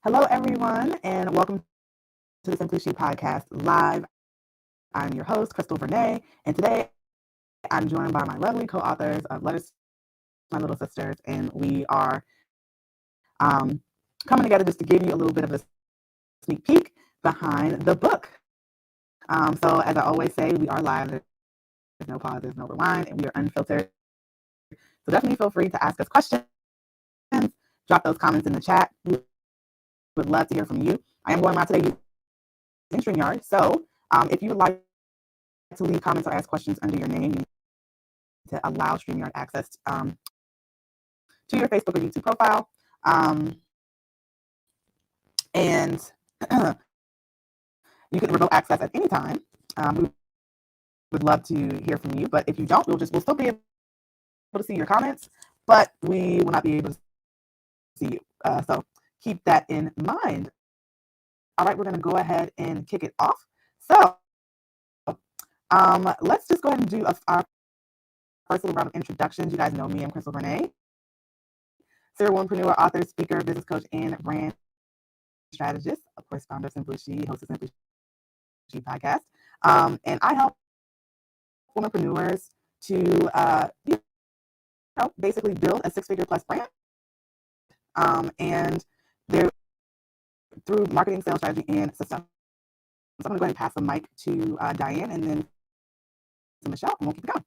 Hello, everyone, and welcome to the Simply She podcast live. I'm your host, Crystal Vernay, and today I'm joined by my lovely co-authors of Letters to My Little Sisters, and we are coming together just to give you a little bit of a sneak peek behind the book. So, as I always say, we are live. There's no pause, there's no rewind, and we are unfiltered. So definitely feel free to ask us questions, drop those comments in the chat. We would love to hear from you. I am going live today using StreamYard, so if you would like to leave comments or ask questions under your name, you need to allow StreamYard access to your Facebook or YouTube profile. And you can remote access at any time. We would love to hear from you, but if you don't, we'll still be able to see your comments, but we will not be able to see you. So keep that in mind. All right, we're going to go ahead and kick it off. So let's just go ahead and do our first little round of introductions. You guys know me. I'm Crystal Vernay, serial entrepreneur, author, speaker, business coach, and brand strategist. Of course, founder of Simply She, host of Simply She podcast. And I help entrepreneurs to basically build a six-figure plus brand. And they're through marketing, sales strategy, and systems. So I'm going to go ahead and pass the mic to Diane and then to Michelle, and we'll keep it going.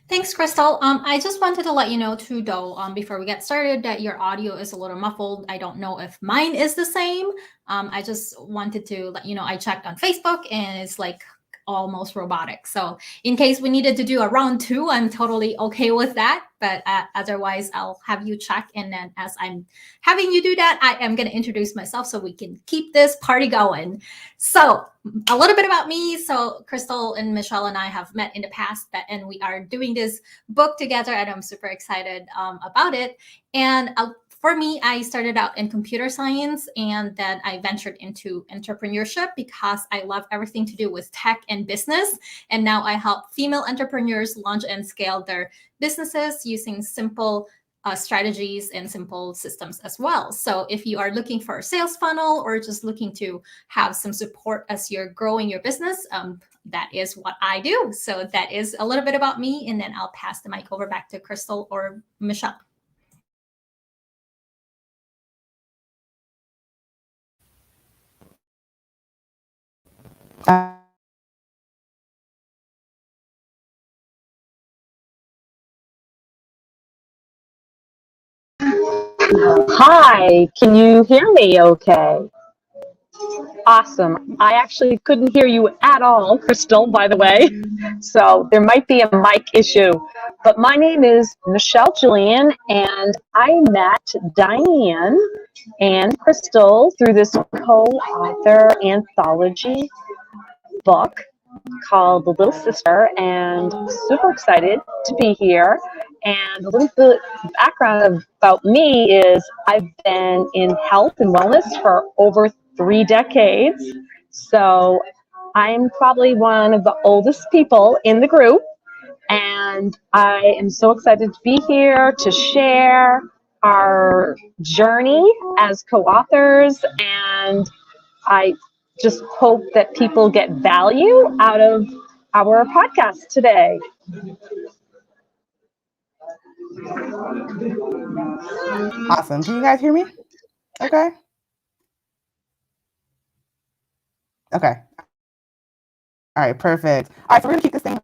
Thanks, Crystal. I just wanted to let you know too, though, before we get started, that your audio is a little muffled. I don't know if mine is the same. I just wanted to let you know I checked on Facebook and it's like almost robotic. So in case we needed to do a round two, I'm totally okay with that. But otherwise, I'll have you check. And then as I'm having you do that, I am going to introduce myself so we can keep this party going. So a little bit about me. So Crystal and Michelle and I have met in the past, and we are doing this book together, and I'm super excited about it. And for me, I started out in computer science, and then I ventured into entrepreneurship because I love everything to do with tech and business. And now I help female entrepreneurs launch and scale their businesses using simple strategies and simple systems as well. So if you are looking for a sales funnel or just looking to have some support as you're growing your business, that is what I do. So that is a little bit about me. And then I'll pass the mic over back to Crystal or Michelle. Hi, can you hear me okay? Awesome. I actually couldn't hear you at all, Crystal, by the way. So there might be a mic issue. But my name is Michelle Julian, and I met Diane and Crystal through this co-author anthology book called The Little Sister, and super excited to be here. And a little bit of background about me is I've been in health and wellness for over 3 decades. So I'm probably one of the oldest people in the group. And I am so excited to be here to share our journey as co-authors. And I just hope that people get value out of our podcast today. Awesome. Can you guys hear me? Okay. Okay. All right, perfect. All right, so we're going to keep this thing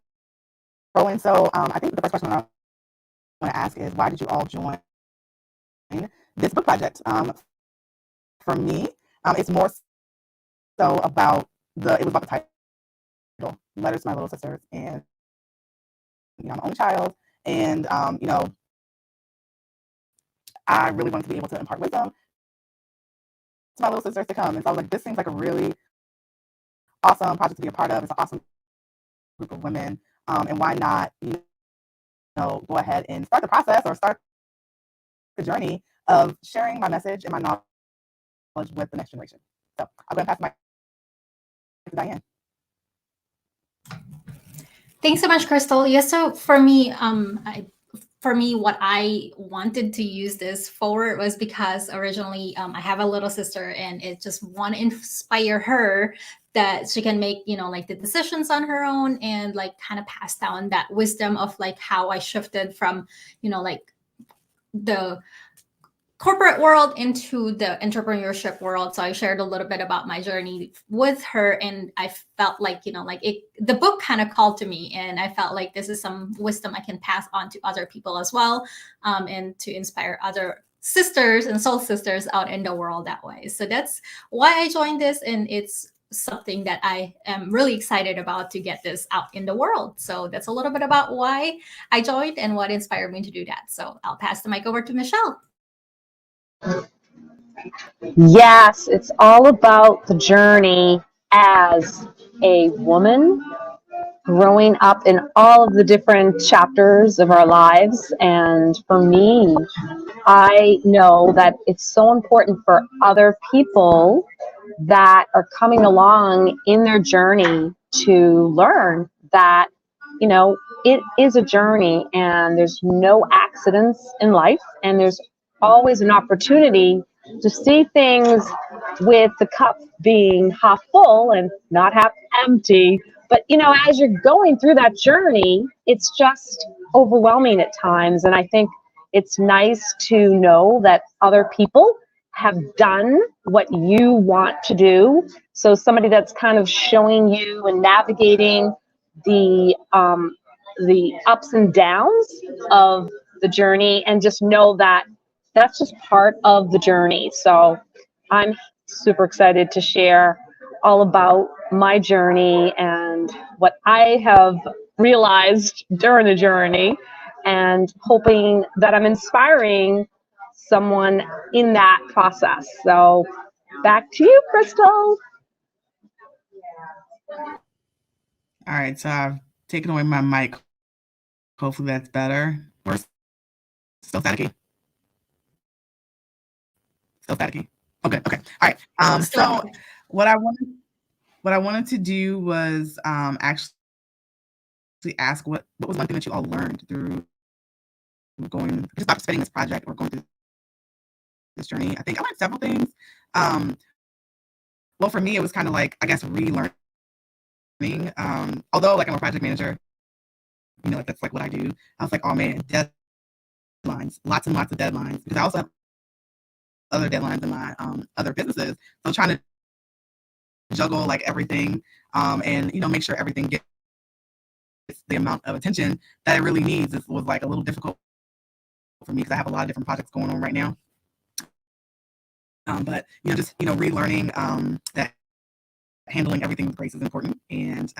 rolling. So I think the first question I want to ask is, why did you all join this book project? For me, it's more so about it was about the title, Letters to My Little Sisters, and I'm an only child, and I really wanted to be able to impart wisdom to my little sisters to come. And so I was like, this seems like a really awesome project to be a part of. It's an awesome group of women, and why not, go ahead and start the process or start the journey of sharing my message and my knowledge with the next generation. So I'm going to pass my to Diane. Thanks so much, Crystal. Yes, so for me, for me, what I wanted to use this for was because originally I have a little sister, and it just want to inspire her that she can make, like the decisions on her own, and like kind of pass down that wisdom of like how I shifted from, like the corporate world into the entrepreneurship world. So I shared a little bit about my journey with her, and I felt like, the book kind of called to me, and I felt like this is some wisdom I can pass on to other people as well, and to inspire other sisters and soul sisters out in the world that way. So that's why I joined this, and it's something that I am really excited about to get this out in the world. So that's a little bit about why I joined and what inspired me to do that. So I'll pass the mic over to Michelle. Yes, it's all about the journey as a woman growing up in all of the different chapters of our lives. And for me, I know that it's so important for other people that are coming along in their journey to learn that, it is a journey, and there's no accidents in life, and there's always an opportunity to see things with the cup being half full and not half empty. But, as you're going through that journey, it's just overwhelming at times. And I think it's nice to know that other people have done what you want to do. So somebody that's kind of showing you and navigating the ups and downs of the journey, and just know that that's just part of the journey. So I'm super excited to share all about my journey and what I have realized during the journey, and hoping that I'm inspiring someone in that process. So back to you, Crystal. All right, so I've taken away my mic. Hopefully that's better. Or still staticky? Still staticky. Okay. All right. So what I wanted to do was actually ask what was one thing that you all learned through just participating in this project or going through this journey. I think I learned several things. Well, for me, it was kind of like, I guess, relearning. Although, like, I'm a project manager, like that's like what I do. I was like, oh man, deadlines, lots and lots of deadlines, because I also have other deadlines in my other businesses. So I'm trying to juggle like everything, and make sure everything gets the amount of attention that it really needs. This was like a little difficult for me because I have a lot of different projects going on right now. But just relearning that handling everything with grace is important, and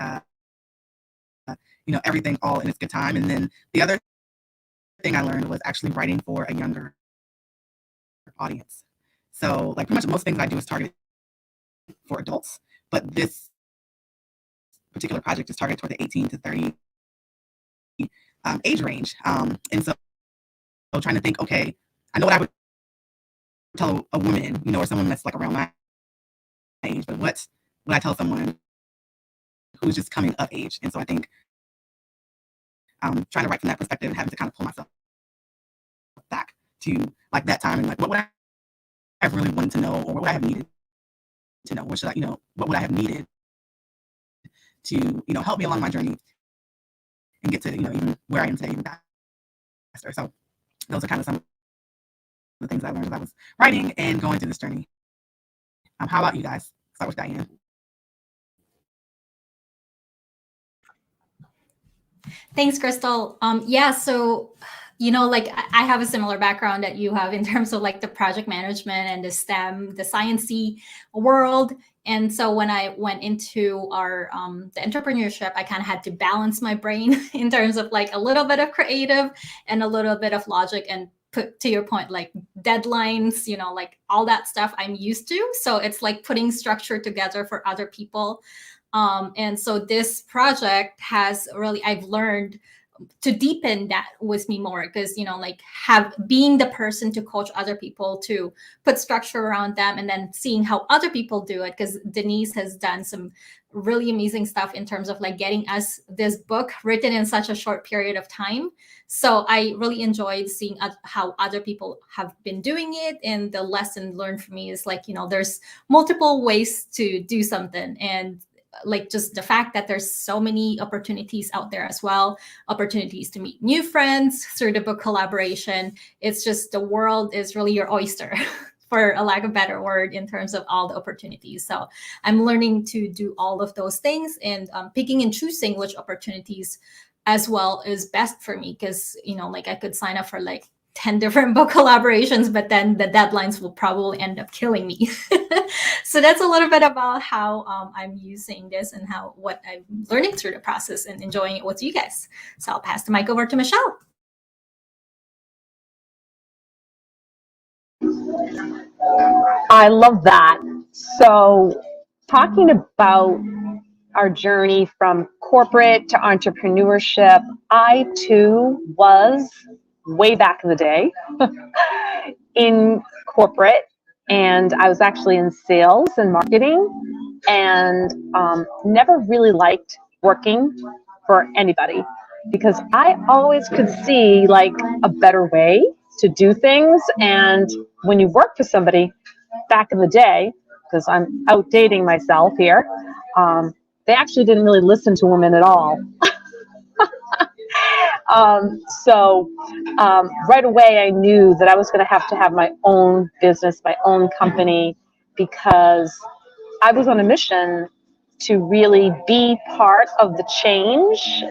everything all in its good time. And then the other thing I learned was actually writing for a younger audience. So like pretty much most things I do is targeted for adults, but this particular project is targeted toward the 18 to 30 age range. And so trying to think, okay, I know what I would tell a woman, or someone that's like around my age, but what would I tell someone who's just coming of age? And so I think trying to write from that perspective and having to kind of pull myself back to like that time, and like what would I have really wanted to know, or what would I have needed to know? What should I, what would I have needed to, help me along my journey and get to, even where I am today, even faster. So those are kind of some of the things I learned as I was writing and going through this journey. How about you guys? Start with Diane. Thanks, Crystal. Yeah, so like I have a similar background that you have in terms of like the project management and the STEM, the sciencey world. And so when I went into our the entrepreneurship, I kind of had to balance my brain in terms of like a little bit of creative and a little bit of logic, and put to your point, like deadlines, like all that stuff I'm used to. So it's like putting structure together for other people. And so this project has really, I've learned to deepen that with me more, because like being the person to coach other people, to put structure around them, and then seeing how other people do it, because Denise has done some really amazing stuff in terms of like getting us this book written in such a short period of time. So I really enjoyed seeing how other people have been doing it. And the lesson learned for me is like, there's multiple ways to do something. And like just the fact that there's so many opportunities out there as well, opportunities to meet new friends through the book collaboration. It's just the world is really your oyster. For a lack of a better word, in terms of all the opportunities. So I'm learning to do all of those things and picking and choosing which opportunities as well is best for me. Because, like I could sign up for like 10 different book collaborations, but then the deadlines will probably end up killing me. So that's a little bit about how I'm using this and what I'm learning through the process and enjoying it with you guys. So I'll pass the mic over to Michelle. I love that. So, talking about our journey from corporate to entrepreneurship, I too was way back in the day in corporate, and I was actually in sales and marketing, and never really liked working for anybody because I always could see like a better way to do things. And when you work for somebody back in the day, because I'm outdating myself here, they actually didn't really listen to women at all. So right away I knew that I was going to have my own business, my own company, because I was on a mission to really be part of the change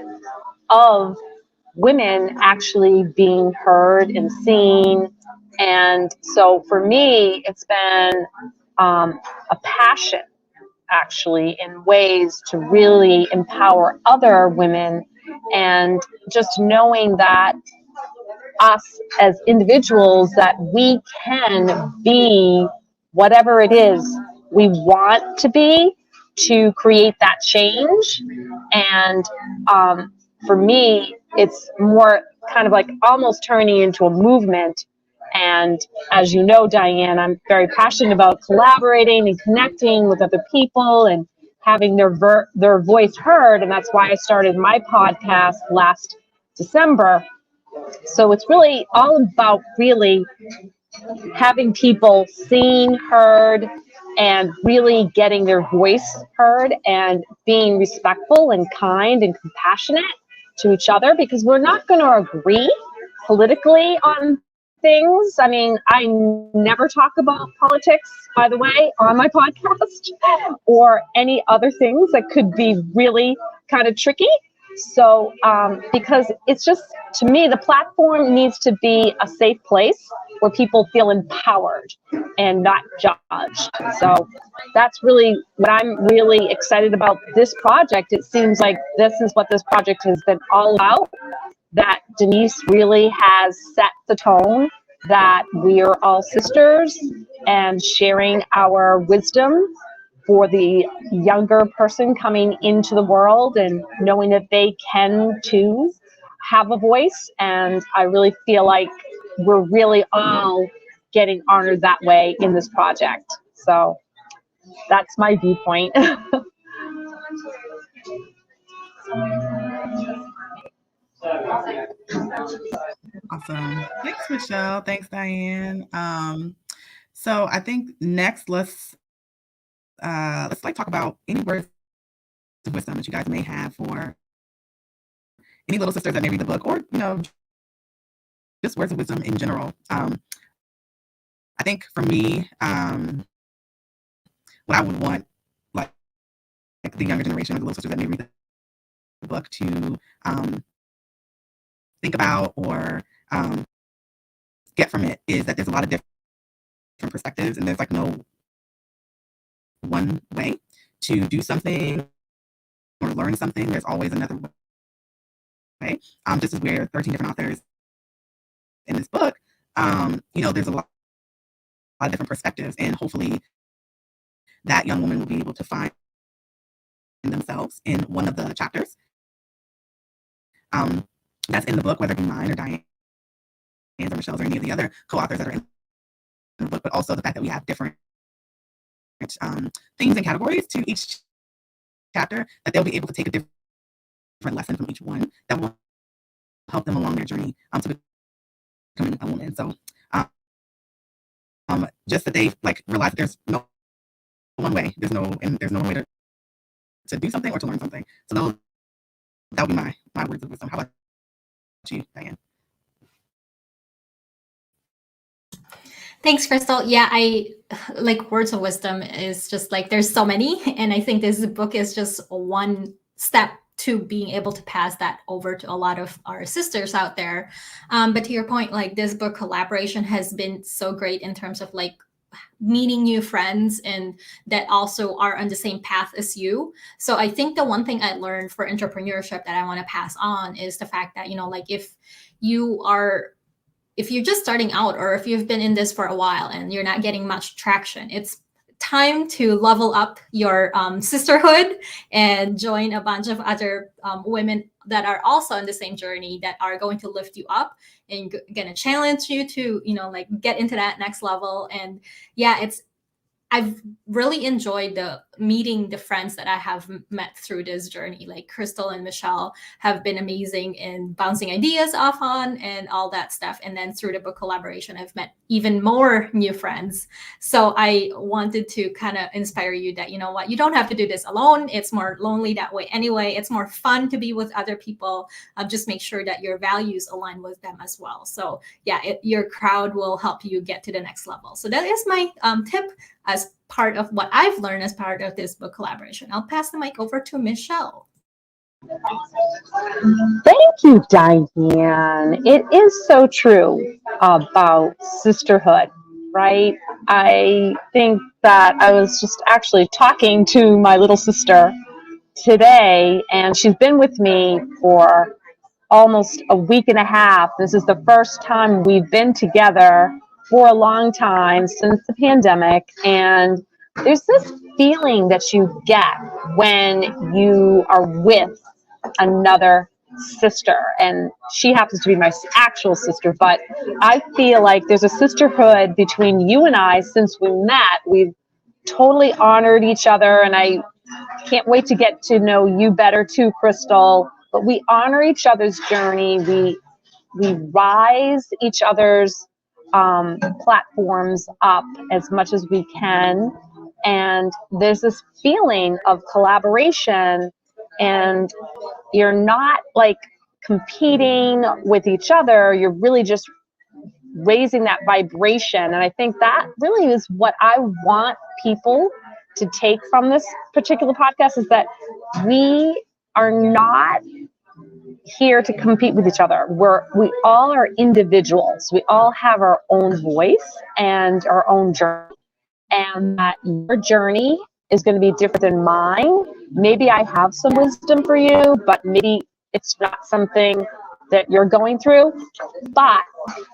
of women actually being heard and seen. And so for me, it's been a passion actually in ways to really empower other women, and just knowing that us as individuals, that we can be whatever it is we want to be to create that change. And for me, it's more kind of like almost turning into a movement. And as you know, Diane, I'm very passionate about collaborating and connecting with other people and having their voice heard. And that's why I started my podcast last December. So it's really all about really having people seen, heard, and really getting their voice heard and being respectful and kind and compassionate to each other, because we're not going to agree politically on things. I mean, I never talk about politics, by the way, on my podcast or any other things that could be really kind of tricky. So, because it's just, to me, the platform needs to be a safe place where people feel empowered and not judged. So that's really what I'm really excited about this project. It seems like this is what this project has been all about, that Denise really has set the tone, that we are all sisters and sharing our wisdom for the younger person coming into the world and knowing that they can too have a voice. And I really feel like we're really all getting honored that way in this project. So that's my viewpoint. Awesome. Thanks, Michelle. Thanks, Diane. So I think next let's like talk about any words of wisdom that you guys may have for any little sisters that may read the book, or just words of wisdom in general. I think for me, what I would want like the younger generation, or the little sisters that may read the book, to think about or get from it is that there's a lot of different perspectives, and there's like no one way to do something or learn something. There's always another way. Just as we're 13 different authors in this book, there's a lot of different perspectives, and hopefully that young woman will be able to find themselves in one of the chapters that's in the book, whether it be mine or Diane's or Michelle's or any of the other co-authors that are in the book, but also the fact that we have different things and categories to each chapter, that they'll be able to take a different lesson from each one that will help them along their journey to becoming a woman. So just that they like realize that there's no one way, there's no one way to do something or to learn something. So that would be my words of wisdom. How about you, Diane? Thanks, Crystal. Yeah, I like words of wisdom is just like there's so many. And I think this book is just one step to being able to pass that over to a lot of our sisters out there. But to your point, like this book collaboration has been so great in terms of like meeting new friends and that also are on the same path as you. So I think the one thing I learned for entrepreneurship that I want to pass on is the fact that, you know, like if you're just starting out or if you've been in this for a while and you're not getting much traction, it's time to level up your sisterhood and join a bunch of other women that are also on the same journey that are going to lift you up and going to challenge you to, you know, like get into that next level. And yeah, I've really enjoyed meeting the friends that I have met through this journey. Like Crystal and Michelle have been amazing in bouncing ideas off on and all that stuff. And then through the book collaboration, I've met even more new friends. So I wanted to kind of inspire you that, you know what, you don't have to do this alone. It's more lonely that way anyway. It's more fun to be with other people. Just make sure that your values align with them as well. So yeah, your crowd will help you get to the next level. So that is my tip as part of what I've learned as part of this book collaboration. I'll pass the mic over to Michelle. Thank you, Diane. It is so true about sisterhood, right? I think that I was just actually talking to my little sister today, and she's been with me for almost a week and a half. This is the first time we've been together for a long time since the pandemic. And there's this feeling that you get when you are with another sister. And she happens to be my actual sister, but I feel like there's a sisterhood between you and I since we met. We've totally honored each other, and I can't wait to get to know you better too, Crystal. But we honor each other's journey. We rise each other's platforms up as much as we can. And there's this feeling of collaboration, and you're not like competing with each other. You're really just raising that vibration. And I think that really is what I want people to take from this particular podcast, is that we are not here to compete with each other. We all are individuals. We all have our own voice and our own journey. And that your journey is going to be different than mine. Maybe I have some wisdom for you, but maybe it's not something that you're going through. But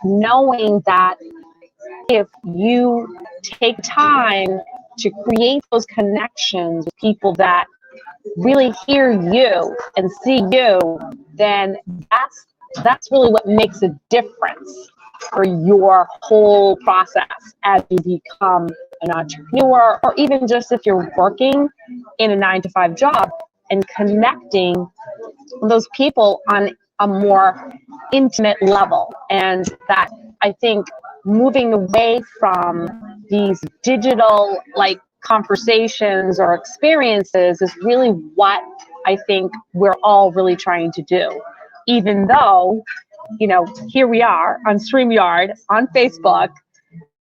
knowing that if you take time to create those connections with people that really hear you and see you, then that's really what makes a difference for your whole process as you become an entrepreneur, or even just if you're working in a 9-to-5 job and connecting with those people on a more intimate level. And that, I think, moving away from these digital like conversations or experiences is really what I think we're all really trying to do. Even though, you know, here we are on StreamYard, on Facebook,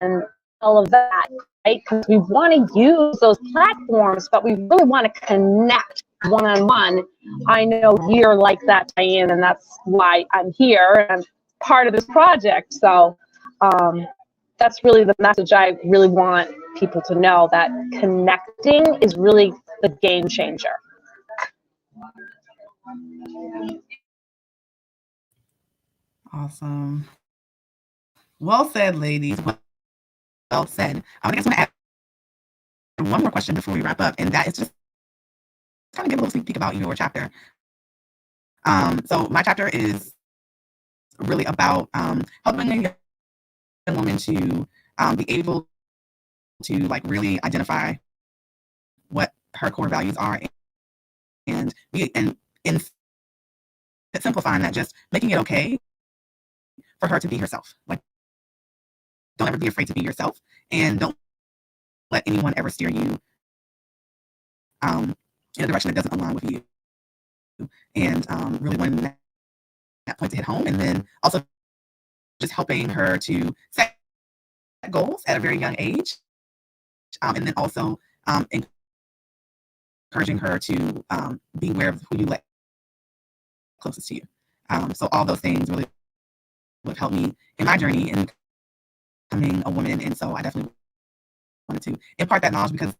and all of that, right? Because we want to use those platforms, but we really want to connect one-on-one. I know you're like that, Diane, and that's why I'm here and I'm part of this project. So that's really the message I really want people to know, that connecting is really the game changer. Awesome. Well said, ladies. Well said. I guess I want to add one more question before we wrap up, and that is just kind of give a little sneak peek about your chapter. So my chapter is really about helping a young woman to be able to like really identify what her core values are and in simplifying that, just making it okay for her to be herself. Like, don't ever be afraid to be yourself, and don't let anyone ever steer you in a direction that doesn't align with you. And really wanting that point to hit home, and then also just helping her to set goals at a very young age, and then also encouraging her to be aware of who you let closest to you. So all those things really would help me in my journey in becoming a woman. And so I definitely wanted to impart that knowledge, because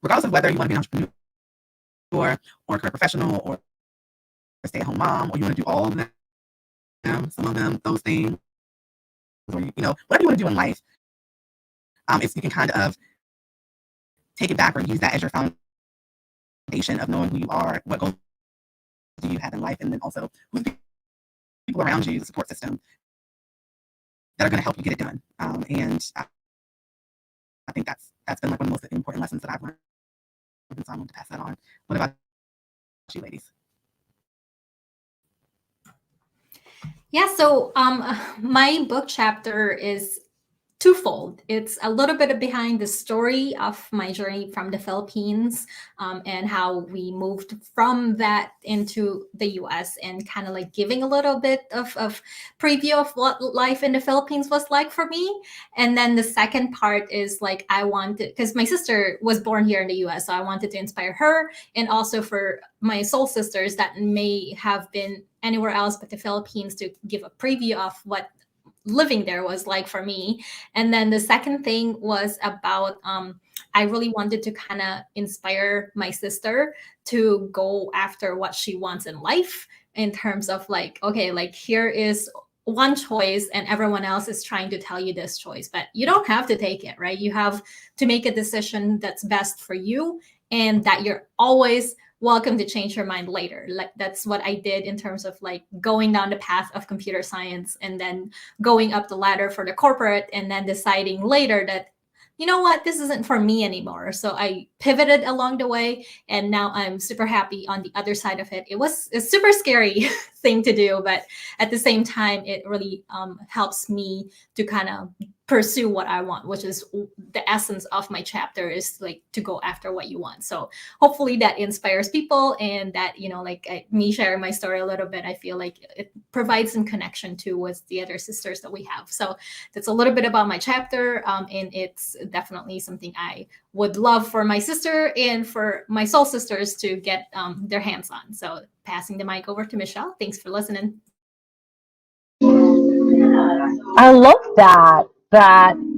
regardless of whether you want to be an entrepreneur or a career professional or a stay-at-home mom, or you want to do all of them, some of them, those things, or whatever you want to do in life, if you can kind of take it back or use that as your foundation of knowing who you are, what goals do you have in life, and then also who's the people around you, the support system that are going to help you get it done. And I think that's been like one of the most important lessons that I've learned. So I'm going to pass that on. What about you, ladies? Yeah, so my book chapter is twofold. It's a little bit behind the story of my journey from the Philippines, and how we moved from that into the US, and kind of like giving a little bit of preview of what life in the Philippines was like for me. And then the second part is like, I wanted, because my sister was born here in the US, so I wanted to inspire her, and also for my soul sisters that may have been anywhere else but the Philippines, to give a preview of what living there was like for me. And then the second thing was about I really wanted to kind of inspire my sister to go after what she wants in life, in terms of like, okay, like here is one choice and everyone else is trying to tell you this choice, but you don't have to take it, right? You have to make a decision that's best for you, and that you're always welcome to change your mind later. Like that's what I did in terms of like going down the path of computer science, and then going up the ladder for the corporate, and then deciding later that, you know what, this isn't for me anymore. So I pivoted along the way, and now I'm super happy on the other side of it. It was a super scary thing to do, but at the same time, it really helps me to kind of pursue what I want, which is the essence of my chapter, is like to go after what you want. So hopefully that inspires people, and that, me sharing my story a little bit, I feel like it provides some connection to with the other sisters that we have. So that's a little bit about my chapter, and it's definitely something I would love for my sister and for my soul sisters to get their hands on. So passing the mic over to Michelle. Thanks for listening. I love that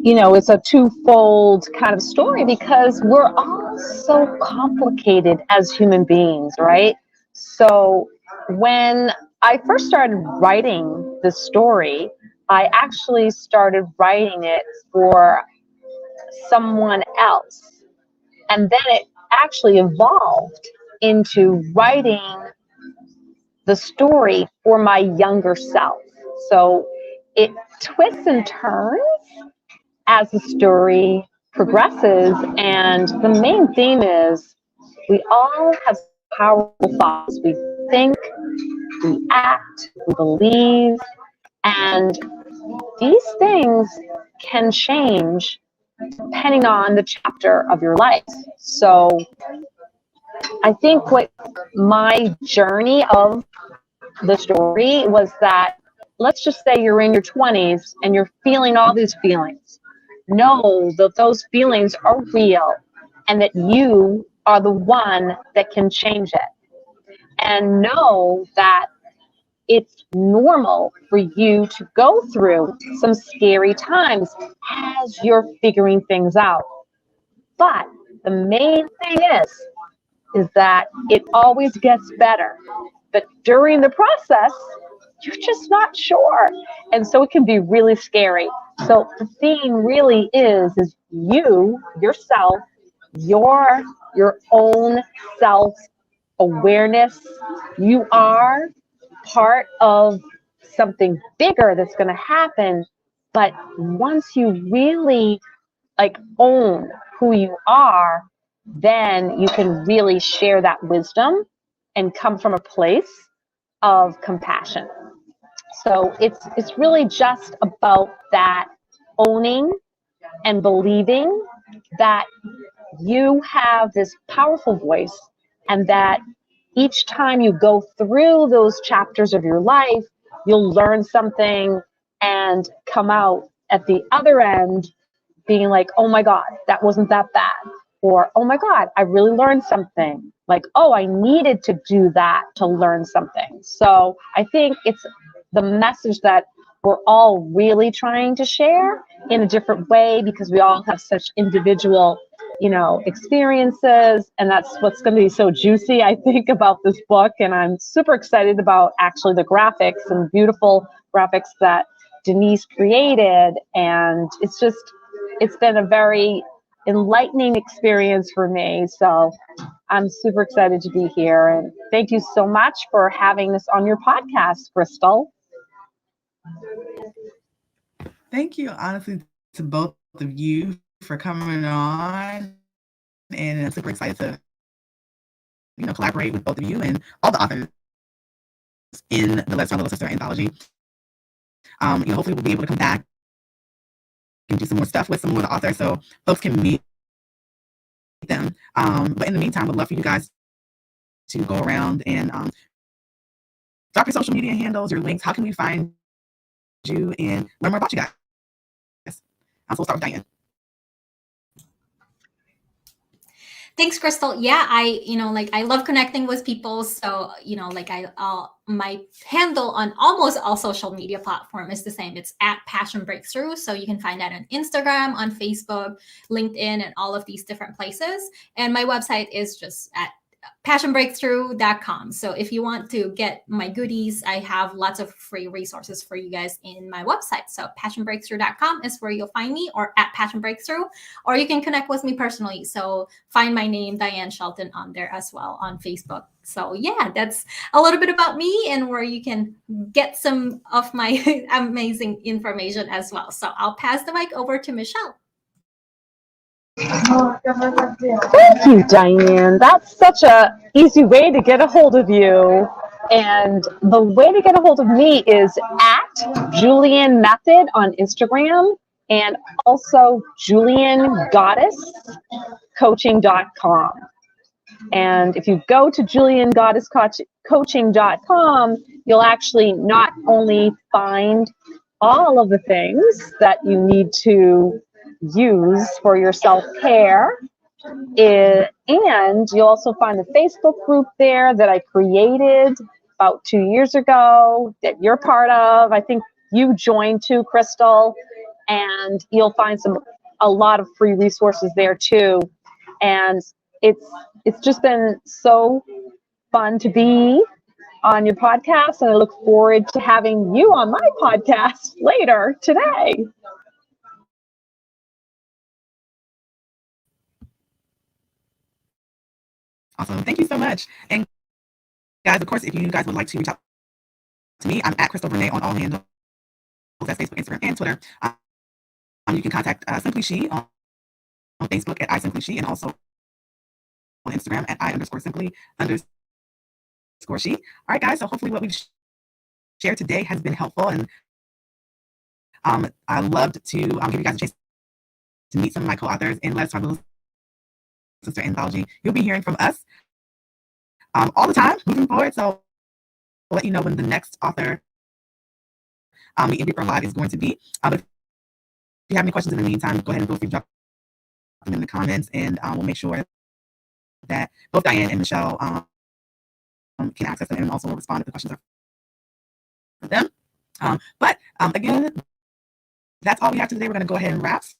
it's a twofold kind of story, because we're all so complicated as human beings, right? So when I first started writing the story, I actually started writing it for someone else, and then it actually evolved into writing the story for my younger self. So it twists and turns as the story progresses, and the main theme is we all have powerful thoughts. We think, we act, we believe, and these things can change depending on the chapter of your life. So I think what my journey of the story was that, let's just say you're in your 20s and you're feeling all these feelings. Know that those feelings are real, and that you are the one that can change it. And know that it's normal for you to go through some scary times as you're figuring things out. But the main thing is that it always gets better. But during the process, you're just not sure. And so it can be really scary. So the theme really is you, yourself, your own self-awareness. You are part of something bigger that's going to happen. But once you really own who you are, then you can really share that wisdom and come from a place of compassion. So it's really just about that owning and believing that you have this powerful voice, and that each time you go through those chapters of your life, you'll learn something and come out at the other end being like, oh my God, that wasn't that bad. Or, oh my God, I really learned something. Like, oh, I needed to do that to learn something. So I think it's the message that we're all really trying to share in a different way, because we all have such individual, experiences. And that's what's going to be so juicy, I think, about this book. And I'm super excited about actually the graphics and beautiful graphics that Denise created. And it's been a very enlightening experience for me. So I'm super excited to be here. And thank you so much for having this on your podcast, Crystal. Thank you, honestly, to both of you for coming on. And I'm super excited to, collaborate with both of you and all the authors in the Let's Talk Little Sister anthology. Hopefully we'll be able to come back and do some more stuff with some more of the authors so folks can meet them. But in the meantime, I'd love for you guys to go around and drop your social media handles, your links. How can we find you and learn more about you guys? So we'll start with Diane. Thanks, Crystal. Yeah, I love connecting with people. So, my handle on almost all social media platform is the same. It's at Passion Breakthrough. So you can find that on Instagram, on Facebook, LinkedIn, and all of these different places. And my website is just at passionbreakthrough.com. So if you want to get my goodies, I have lots of free resources for you guys in my website. So passionbreakthrough.com is where you'll find me, or at Passion Breakthrough, or you can connect with me personally. So find my name, Diane Shelton, on there as well on Facebook. So yeah, that's a little bit about me and where you can get some of my amazing information as well. So I'll pass the mic over to Michelle. Thank you, Diane. That's such a easy way to get a hold of you. And the way to get a hold of me is at Julian Method on Instagram, and also JulianGoddessCoaching.com. And if you go to JulianGoddessCoaching.com, you'll actually not only find all of the things that you need to use for your self-care, and you'll also find the Facebook group there that I created about 2 years ago that you're part of. I think you joined too, Crystal, and you'll find a lot of free resources there too. And it's just been so fun to be on your podcast, and I look forward to having you on my podcast later today. Awesome. Thank you so much. And guys, of course, if you guys would like to reach out to me, I'm at Crystal Renee on all handles. That's Facebook, Instagram, and Twitter. You can contact Simply She on Facebook at iSimplyShe, and also on Instagram at I_simply_she. All right, guys. So hopefully what we've shared today has been helpful, and I loved to give you guys a chance to meet some of my co-authors in Let's Talk Little Sister anthology. You'll be hearing from us all the time moving forward. So we'll let you know when the next author Meet and Greet Live is going to be. But if you have any questions in the meantime, go ahead and feel free to drop them in the comments, and we'll make sure that both Diane and Michelle can access them, and also respond if the questions are for them. But again, that's all we have today. We're going to go ahead and wrap. So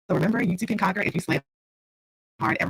remember, you too can conquer if you slay hard every